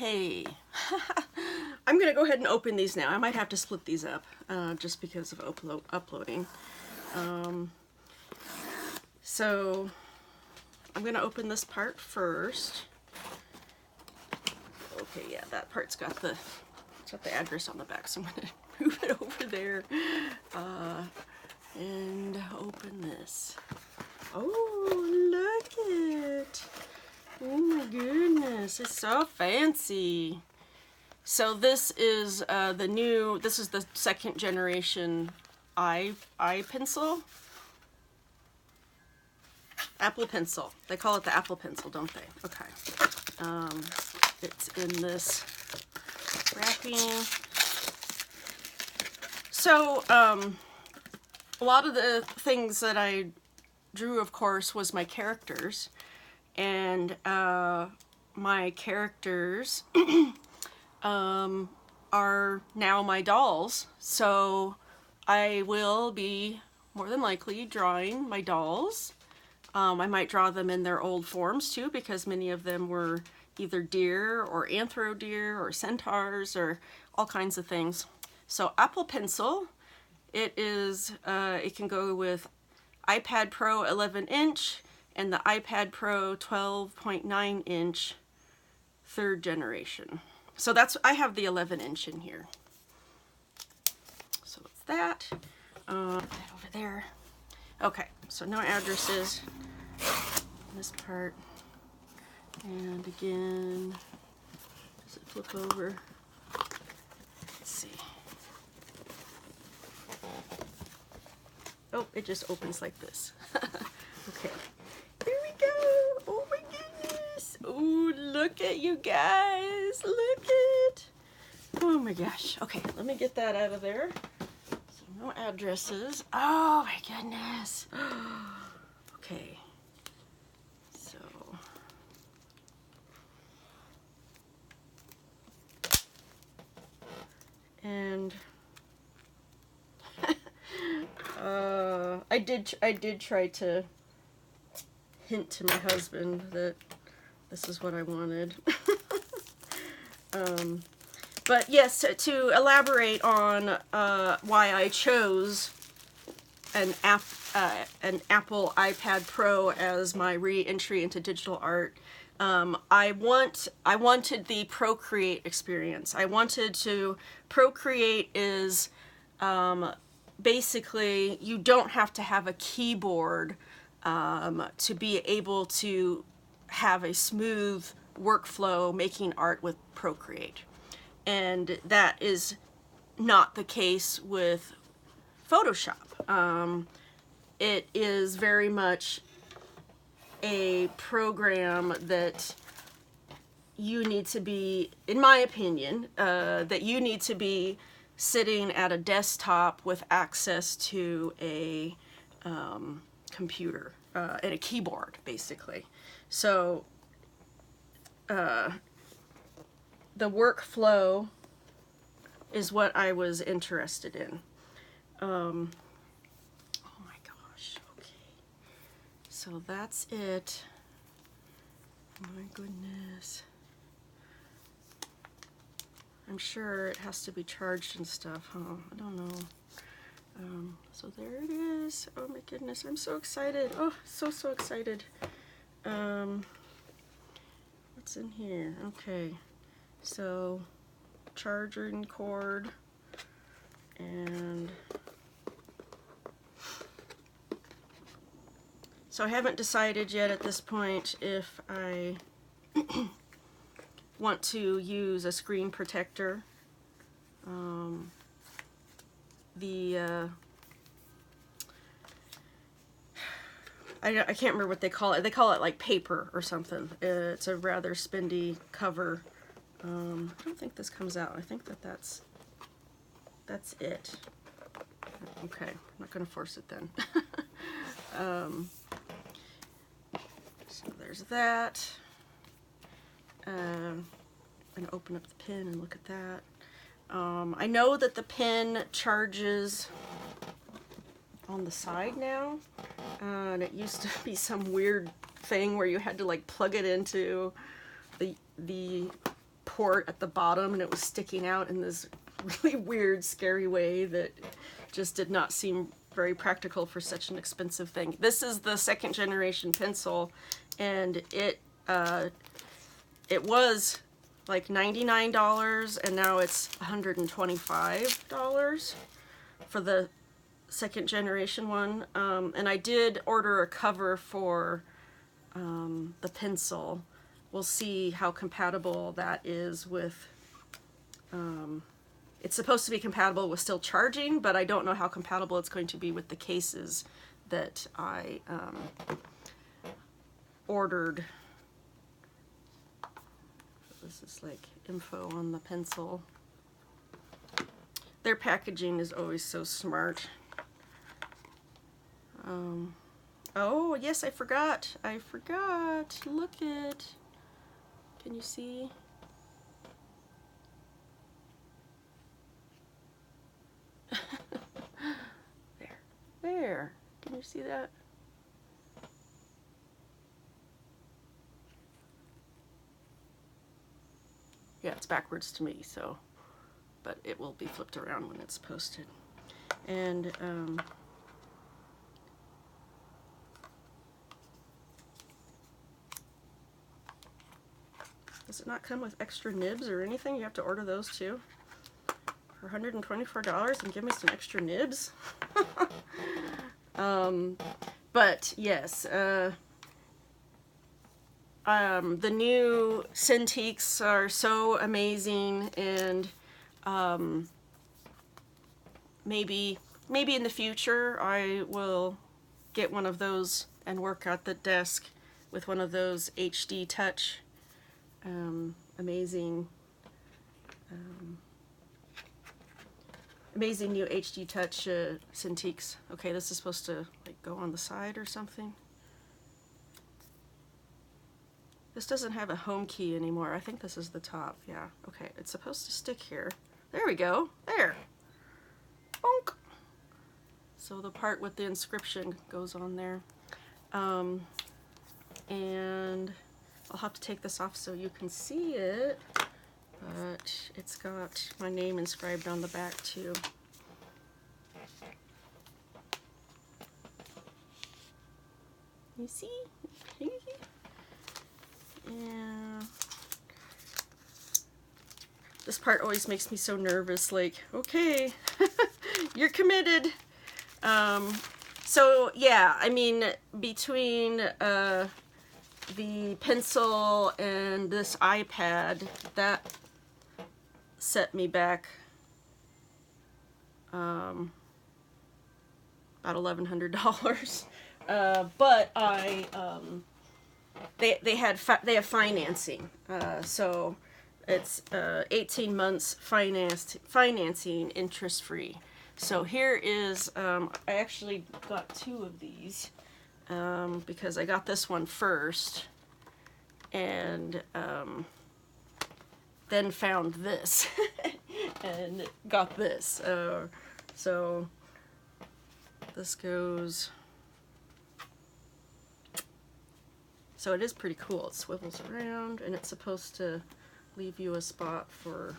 Okay, I'm gonna go ahead and open these now. I might have to split these up just because of uploading. So I'm gonna open this part first. Okay, yeah, that part's got the address on the back, so I'm gonna move it over there and open this. Oh, look it! Oh my goodness, it's so fancy. So this is this is the second generation pencil. Apple Pencil. They call it the Apple Pencil, don't they? Okay. It's in this wrapping. So, a lot of the things that I drew, of course, was my characters. And my characters are now my dolls. So I will be more than likely drawing my dolls. I might draw them in their old forms too, because many of them were either deer or anthro deer or centaurs or all kinds of things. So Apple Pencil, it can go with iPad Pro 11-inch and the iPad Pro 12.9 inch third generation. So I have the 11-inch in here. So it's that. That over there. Okay, so no addresses in this part. And again, does it flip over? Let's see. Oh, it just opens like this. Okay, here we go. Oh my goodness. Oh, look at you guys. Look at. Oh my gosh. Okay, let me get that out of there. So no addresses. Oh my goodness. Okay. So. And I did try to hint to my husband that this is what I wanted. But yes, to elaborate on why I chose an Apple iPad Pro as my re-entry into digital art. I wanted the Procreate experience. I wanted to, Procreate is basically, you don't have to have a keyboard to be able to have a smooth workflow making art with Procreate. And that is not the case with Photoshop. It is very much a program that you need to be, in my opinion, that you need to be sitting at a desktop with access to a computer and a keyboard, basically. So the workflow is what I was interested in. Oh my gosh, okay. So that's it. Oh my goodness. I'm sure it has to be charged and stuff, huh? I don't know. So there it is. Oh my goodness, I'm so excited. Oh, so excited. What's in here? Okay, so charging cord and so I haven't decided yet at this point if I want to use a screen protector. I can't remember what they call it. They call it like paper or something. It's a rather spendy cover. I don't think this comes out. I think that's it. Okay, I'm not going to force it then. So there's that. I'm going to open up the pen and look at that. I know that the pen charges on the side now, and it used to be some weird thing where you had to like plug it into the support at the bottom, and it was sticking out in this really weird, scary way that just did not seem very practical for such an expensive thing. This is the 2nd generation pencil, and it was like $99, and now it's $125 for the 2nd generation one. And I did order a cover for the pencil. We'll see how compatible that is with, it's supposed to be compatible with still charging, but I don't know how compatible it's going to be with the cases that I ordered. This is like info on the pencil. Their packaging is always so smart. Oh, yes, I forgot. Look it. Can you see? There. Can you see that? Yeah, it's backwards to me, so, but it will be flipped around when it's posted. And does it not come with extra nibs or anything? You have to order those too? For $124 and give me some extra nibs? But yes, the new Cintiqs are so amazing, and maybe in the future I will get one of those and work at the desk with one of those HD Touch amazing new HD Touch Cintiqs. Okay, this is supposed to like go on the side or something. This doesn't have a home key anymore. I think this is the top. Yeah, okay. It's supposed to stick here. There we go. There. Bonk. So the part with the inscription goes on there. And I'll have to take this off so you can see it. But it's got my name inscribed on the back too. You see? Yeah. This part always makes me so nervous, like, okay, you're committed. So yeah, I mean, between the pencil and this iPad, that set me back about $1,100. But they have financing, so it's 18 months financing, interest free. So here is, I actually got 2 of these because I got this one first, and then found this and got this. So this goes. So it is pretty cool. It swivels around, and it's supposed to leave you a spot for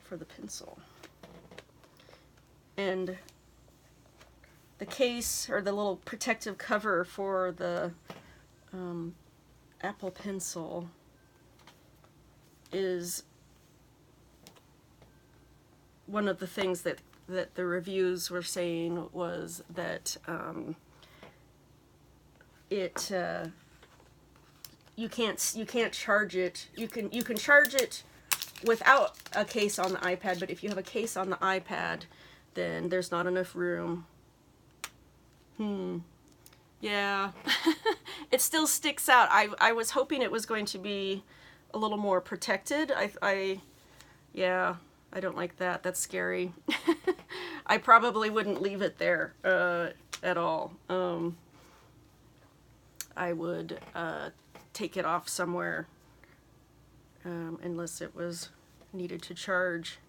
the pencil. And the case, or the little protective cover for the Apple Pencil, is one of the things that the reviews were saying was that you can't charge it. You can charge it without a case on the iPad, but if you have a case on the iPad, then there's not enough room. Yeah. It still sticks out. I was hoping it was going to be a little more protected. Yeah, I don't like that. That's scary. I probably wouldn't leave it there at all. I would take it off somewhere unless it was needed to charge.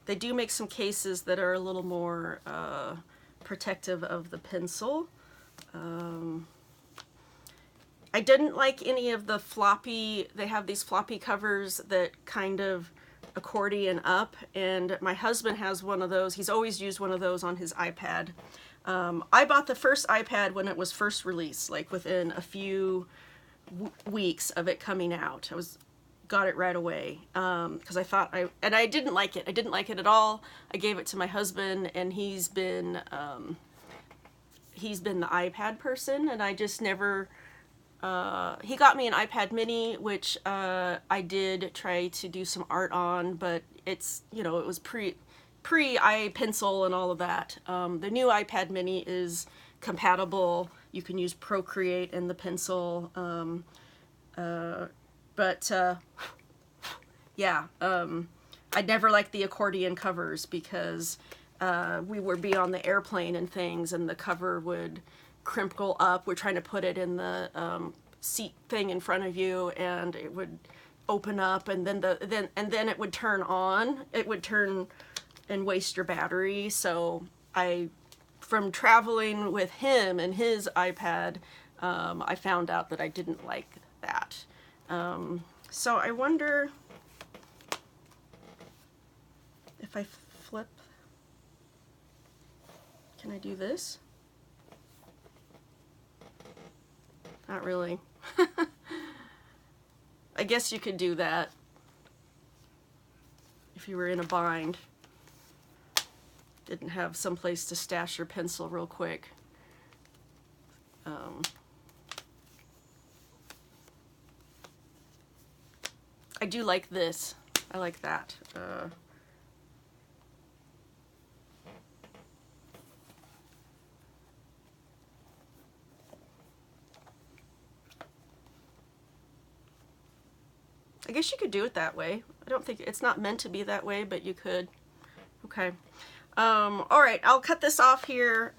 They do make some cases that are a little more protective of the pencil. I didn't like any of the floppy, they have these floppy covers that kind of accordion up, and my husband has one of those. He's always used one of those on his iPad. I bought the first iPad when it was first released, like within a few weeks of it coming out. Got it right away because I thought and I didn't like it. I didn't like it at all. I gave it to my husband, and he's been the iPad person, and I just never. He got me an iPad mini, which I did try to do some art on, but it's, you know, it was pre iPencil and all of that. The new iPad mini is compatible. You can use Procreate and the pencil. Yeah, I'd never liked the accordion covers because we would be on the airplane and things, and the cover would crinkle up. We're trying to put it in the seat thing in front of you, and it would open up, and then then it would turn on. It would turn and waste your battery. So from traveling with him and his iPad, I found out that I didn't like that. So I wonder if I flip, can I do this? Not really. I guess you could do that if you were in a bind. Didn't have some place to stash your pencil real quick. I do like this. I like that. I guess you could do it that way. I don't think it's not meant to be that way, but you could. Okay. All right, I'll cut this off here.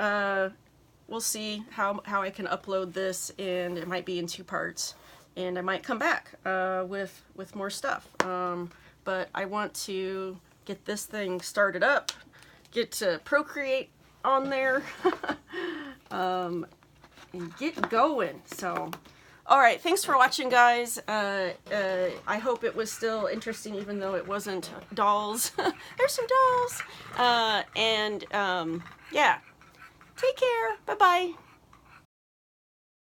We'll see how I can upload this, and it might be in 2 parts, and I might come back with more stuff. But I want to get this thing started up, get Procreate on there, and get going. So. Alright, thanks for watching, guys. I hope it was still interesting, even though it wasn't dolls. There's some dolls. Yeah. Take care. Bye-bye.